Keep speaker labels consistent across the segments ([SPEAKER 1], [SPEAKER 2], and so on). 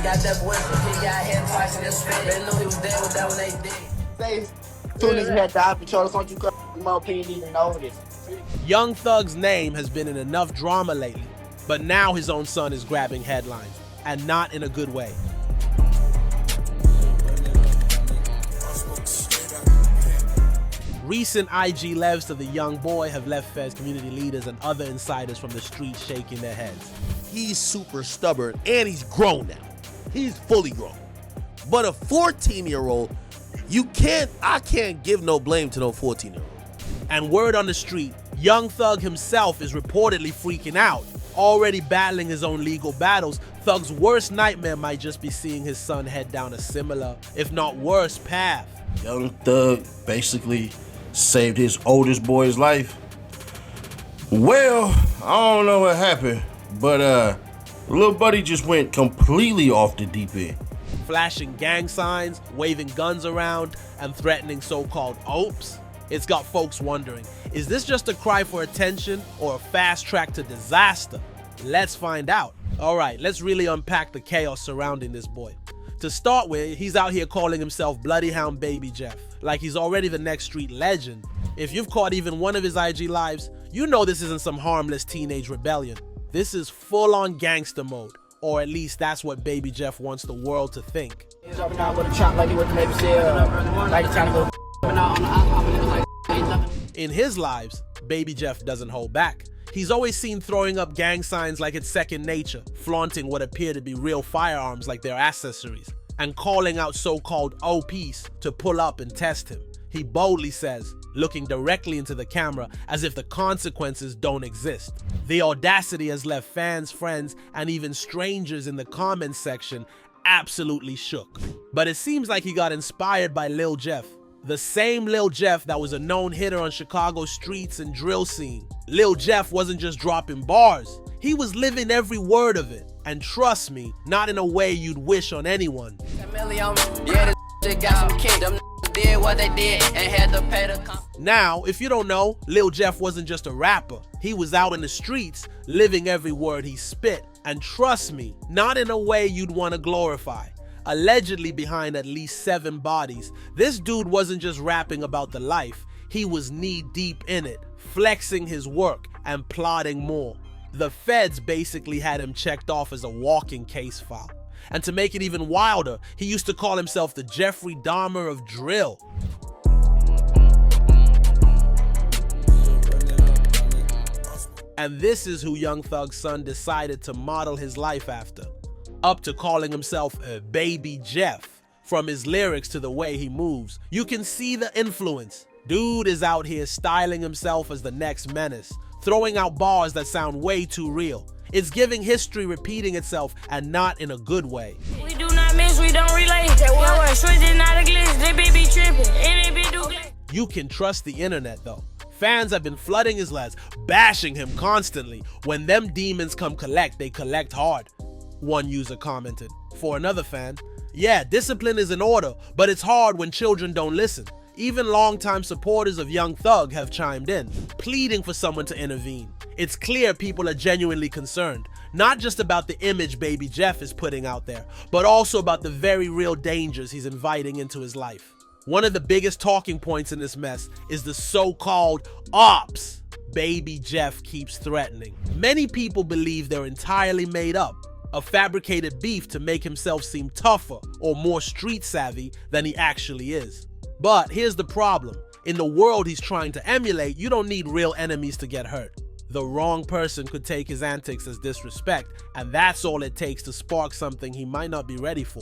[SPEAKER 1] got that boy, he got hit twice in the spit. They knew he was dead with that when they did.
[SPEAKER 2] Say, soon as you had dive patrol, don't you come? My opinion even know this.
[SPEAKER 3] Young Thug's name has been in enough drama lately, but now his own son is grabbing headlines, and not in a good way. Recent IG levs to the young boy have left Feds community leaders and other insiders from the street shaking their heads.
[SPEAKER 4] He's super stubborn and he's grown now. He's fully grown. But a 14-year-old, I can't give no blame to no 14-year-old.
[SPEAKER 3] And word on the street, Young Thug himself is reportedly freaking out. Already battling his own legal battles, Thug's worst nightmare might just be seeing his son head down a similar, if not worse, path.
[SPEAKER 5] Young Thug basically saved his oldest boy's life. Well, I don't know what happened, but little buddy just went completely off the deep end.
[SPEAKER 3] Flashing gang signs, waving guns around, and threatening so-called opes. It's got folks wondering, is this just a cry for attention or a fast track to disaster? Let's find out. All right, let's really unpack the chaos surrounding this boy. To start with, he's out here calling himself Bloody Hound BabyJeff, like he's already the next street legend. If you've caught even one of his IG lives, you know this isn't some harmless teenage rebellion. This is full-on gangster mode, or at least that's what BabyJeff wants the world to think.
[SPEAKER 2] He's up and out with a chop like he with the Navy SEAL, like he's trying to go
[SPEAKER 3] In his lives, BabyJeff doesn't hold back. He's always seen throwing up gang signs like it's second nature, flaunting what appear to be real firearms like their accessories, and calling out so-called OPs to pull up and test him. He boldly says, looking directly into the camera as if the consequences don't exist. The audacity has left fans, friends, and even strangers in the comments section absolutely shook. But it seems like he got inspired by Lil Jeff. The same Lil Jeff that was a known hitter on Chicago streets and drill scene. Lil Jeff wasn't just dropping bars, he was living every word of it. And trust me, not in a way you'd wish on anyone. Now, if you don't know, Lil Jeff wasn't just a rapper. He was out in the streets, living every word he spit. And trust me, not in a way you'd want to glorify. Allegedly behind at least 7 bodies, this dude wasn't just rapping about the life, he was knee-deep in it, flexing his work and plotting more. The feds basically had him checked off as a walking case file. And to make it even wilder, he used to call himself the Jeffrey Dahmer of drill. And this is who Young Thug's son decided to model his life after. Up to calling himself a BabyJeff. From his lyrics to the way he moves, you can see the influence. Dude is out here styling himself as the next menace, throwing out bars that sound way too real. It's giving history repeating itself, and not in a good way.
[SPEAKER 6] We do not miss, we don't relate. Switching not a glitch, they be tripping.
[SPEAKER 3] You can trust the internet though. Fans have been flooding his lads, bashing him constantly. When them demons come collect, they collect hard. One user commented. For another fan, yeah, discipline is in order, but it's hard when children don't listen. Even longtime supporters of Young Thug have chimed in, pleading for someone to intervene. It's clear people are genuinely concerned, not just about the image BabyJeff is putting out there, but also about the very real dangers he's inviting into his life. One of the biggest talking points in this mess is the so-called ops BabyJeff keeps threatening. Many people believe they're entirely made up, a fabricated beef to make himself seem tougher or more street savvy than he actually is. But here's the problem. In the world he's trying to emulate, you don't need real enemies to get hurt. The wrong person could take his antics as disrespect, and that's all it takes to spark something he might not be ready for.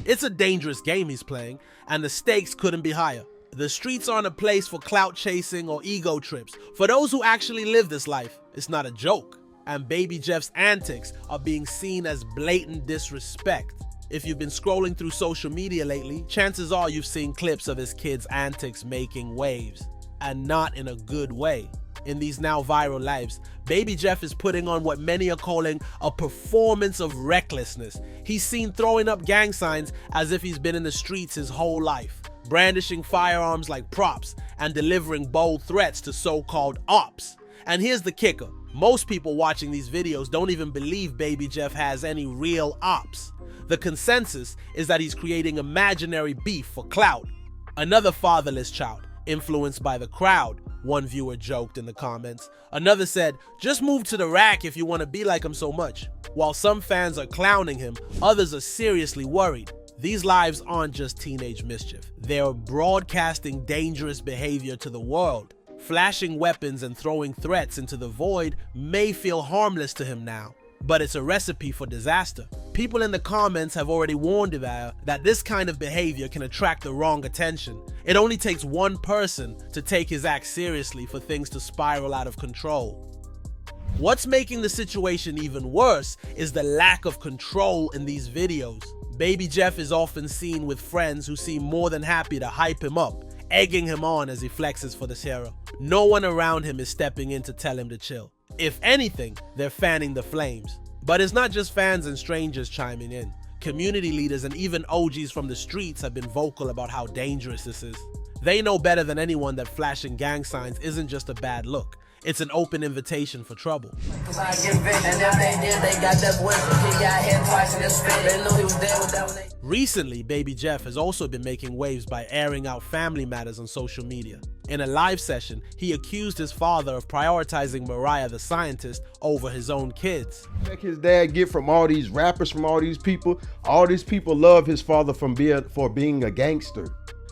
[SPEAKER 3] It's a dangerous game he's playing, and the stakes couldn't be higher. The streets aren't a place for clout chasing or ego trips. For those who actually live this life, it's not a joke. And BabyJeff's antics are being seen as blatant disrespect. If you've been scrolling through social media lately, chances are you've seen clips of his kids' antics making waves. And not in a good way. In these now viral lives, BabyJeff is putting on what many are calling a performance of recklessness. He's seen throwing up gang signs as if he's been in the streets his whole life, brandishing firearms like props and delivering bold threats to so-called ops. And here's the kicker. Most people watching these videos don't even believe BabyJeff has any real ops. The consensus is that he's creating imaginary beef for clout. Another fatherless child, influenced by the crowd, one viewer joked in the comments. Another said, just move to the rack if you want to be like him so much. While some fans are clowning him, others are seriously worried. These lives aren't just teenage mischief. They're broadcasting dangerous behavior to the world. Flashing weapons and throwing threats into the void may feel harmless to him now, but it's a recipe for disaster. People in the comments have already warned Devaya that this kind of behavior can attract the wrong attention. It only takes one person to take his act seriously for things to spiral out of control. What's making the situation even worse is the lack of control in these videos. BabyJeff is often seen with friends who seem more than happy to hype him up, egging him on as he flexes for this hero. No one around him is stepping in to tell him to chill. If anything, they're fanning the flames. But it's not just fans and strangers chiming in. Community leaders and even OGs from the streets have been vocal about how dangerous this is. They know better than anyone that flashing gang signs isn't just a bad look. It's an open invitation for trouble. Recently, BabyJeff has also been making waves by airing out family matters on social media. In a live session, he accused his father of prioritizing Mariah the Scientist over his own kids.
[SPEAKER 7] His dad get from all these rappers, from all these people. All these people love his father for being a gangster.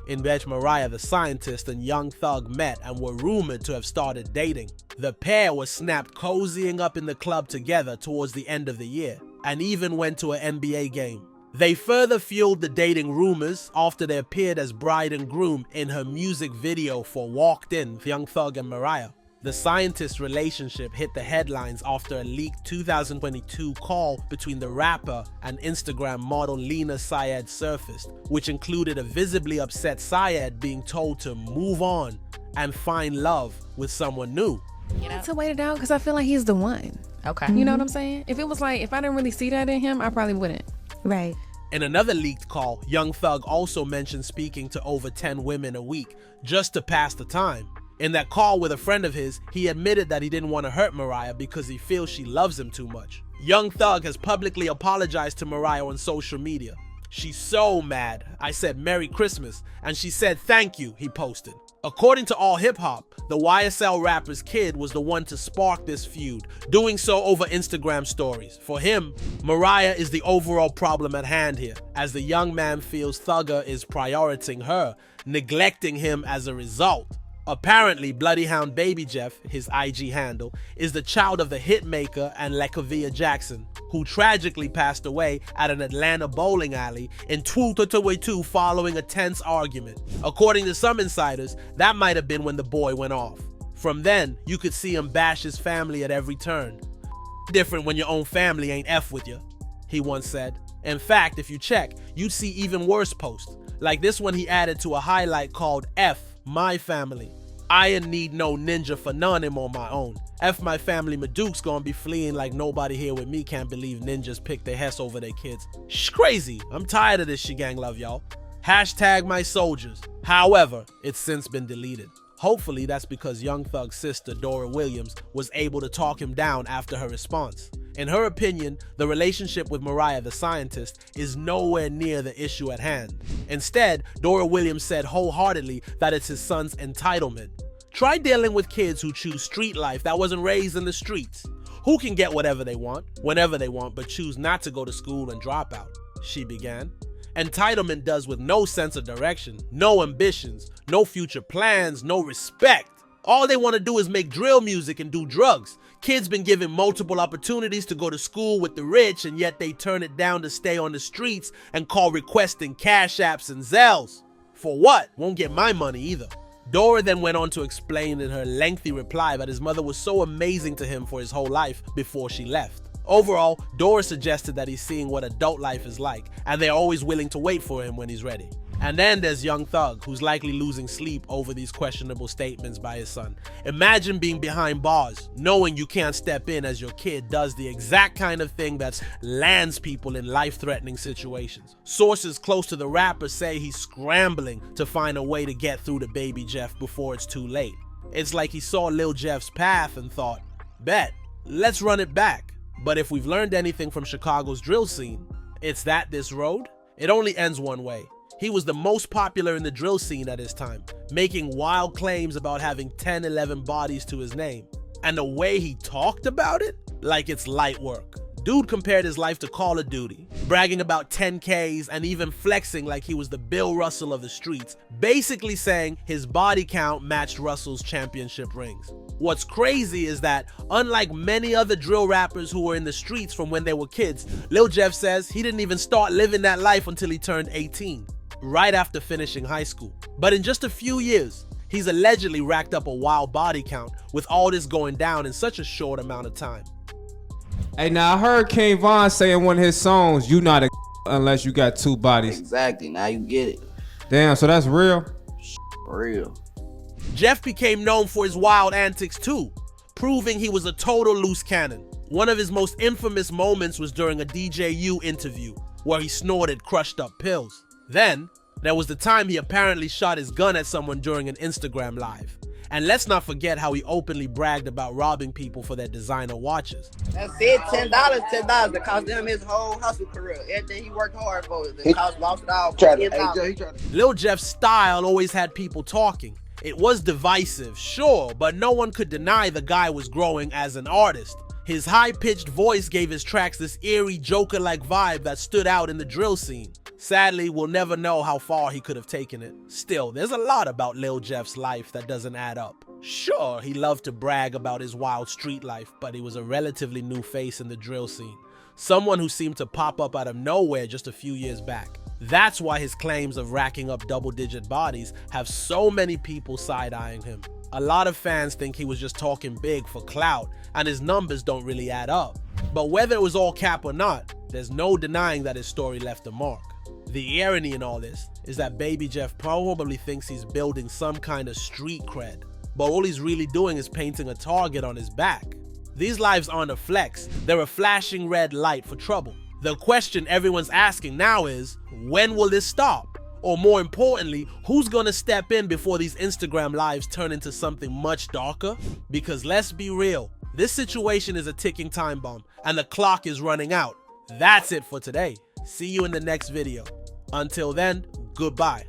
[SPEAKER 3] In which Mariah the Scientist and Young Thug met and were rumored to have started dating. The pair was snapped cozying up in the club together towards the end of the year, and even went to an NBA game. They further fueled the dating rumors after they appeared as bride and groom in her music video for Walked In with Young Thug and Mariah. The Scientist relationship hit the headlines after a leaked 2022 call between the rapper and Instagram model Lena Syed surfaced, which included a visibly upset Syed being told to move on and find love with someone new.
[SPEAKER 8] You need to wait it out because I feel like he's the one.
[SPEAKER 9] Okay.
[SPEAKER 8] You know what I'm saying? If it was like, if I didn't really see that in him, I probably wouldn't.
[SPEAKER 9] Right.
[SPEAKER 3] In another leaked call, Young Thug also mentioned speaking to over 10 women a week just to pass the time. In that call with a friend of his, he admitted that he didn't want to hurt Mariah because he feels she loves him too much. Young Thug has publicly apologized to Mariah on social media. She's so mad. I said Merry Christmas, and she said thank you, he posted. According to All Hip Hop, the YSL rapper's kid was the one to spark this feud, doing so over Instagram stories. For him, Mariah is the overall problem at hand here, as the young man feels Thugger is prioritizing her, neglecting him as a result. Apparently, Bloody Hound BabyJeff, his IG handle, is the child of the hitmaker and Lekavia Jackson, who tragically passed away at an Atlanta bowling alley in 2022 following a tense argument. According to some insiders, that might have been when the boy went off. From then, you could see him bash his family at every turn. Different when your own family ain't F with you, he once said. In fact, if you check, you'd see even worse posts, like this one he added to a highlight called F My Family. I ain't need no ninja for none him on my own. F my family, my Duke's gonna be fleeing like nobody here with me can't believe ninjas pick their hess over their kids. Shh, crazy. I'm tired of this shit gang love, y'all. Hashtag my soldiers. However, it's since been deleted. Hopefully that's because Young Thug's sister, Dora Williams, was able to talk him down after her response. In her opinion, the relationship with Mariah the Scientist is nowhere near the issue at hand. Instead, Dora Williams said wholeheartedly that it's his son's entitlement. Try dealing with kids who choose street life that wasn't raised in the streets, who can get whatever they want, whenever they want, but choose not to go to school and drop out, she began. Entitlement does with no sense of direction, no ambitions, no future plans, no respect. All they want to do is make drill music and do drugs. Kids been given multiple opportunities to go to school with the rich, and yet they turn it down to stay on the streets and call requesting cash apps and Zells. For what? Won't get my money either. Dora then went on to explain in her lengthy reply that his mother was so amazing to him for his whole life before she left. Overall, Dora suggested that he's seeing what adult life is like, and they're always willing to wait for him when he's ready. And then there's Young Thug, who's likely losing sleep over these questionable statements by his son. Imagine being behind bars, knowing you can't step in as your kid does the exact kind of thing that lands people in life-threatening situations. Sources close to the rapper say he's scrambling to find a way to get through to BabyJeff before it's too late. It's like he saw Lil Jeff's path and thought, bet, let's run it back. But if we've learned anything from Chicago's drill scene, it's that this road, it only ends one way. He was the most popular in the drill scene at his time, making wild claims about having 10, 11 bodies to his name. And the way he talked about it, like it's light work. Dude compared his life to Call of Duty, bragging about 10Ks and even flexing like he was the Bill Russell of the streets, basically saying his body count matched Russell's championship rings. What's crazy is that, unlike many other drill rappers who were in the streets from when they were kids, Lil Jeff says he didn't even start living that life until he turned 18, right after finishing high school. But in just a few years, he's allegedly racked up a wild body count with all this going down in such a short amount of time.
[SPEAKER 9] Hey, now I heard King Von say in one of his songs, "You not a unless you got two bodies."
[SPEAKER 2] Exactly. Now you get it.
[SPEAKER 9] Damn, so that's real?
[SPEAKER 2] Real.
[SPEAKER 3] Jeff became known for his wild antics too, proving he was a total loose cannon. One of his most infamous moments was during a DJU interview, where he snorted crushed up pills. Then, there was the time he apparently shot his gun at someone during an Instagram live. And let's not forget how he openly bragged about robbing people for their designer watches.
[SPEAKER 2] That's it, $10. It cost him his whole hustle career. Everything he worked hard for, lost it all.
[SPEAKER 3] Lil Jeff's style always had people talking. It was divisive, sure, but no one could deny the guy was growing as an artist. His high-pitched voice gave his tracks this eerie, Joker-like vibe that stood out in the drill scene. Sadly, we'll never know how far he could have taken it. Still, there's a lot about Lil Jeff's life that doesn't add up. Sure, he loved to brag about his wild street life, but he was a relatively new face in the drill scene. Someone who seemed to pop up out of nowhere just a few years back. That's why his claims of racking up double-digit bodies have so many people side-eyeing him. A lot of fans think he was just talking big for clout, and his numbers don't really add up. But whether it was all cap or not, there's no denying that his story left a mark. The irony in all this is that BabyJeff probably thinks he's building some kind of street cred, but all he's really doing is painting a target on his back. These lives aren't a flex, they're a flashing red light for trouble. The question everyone's asking now is, when will this stop? Or more importantly, who's gonna step in before these Instagram lives turn into something much darker? Because let's be real, this situation is a ticking time bomb and the clock is running out. That's it for today. See you in the next video. Until then, goodbye.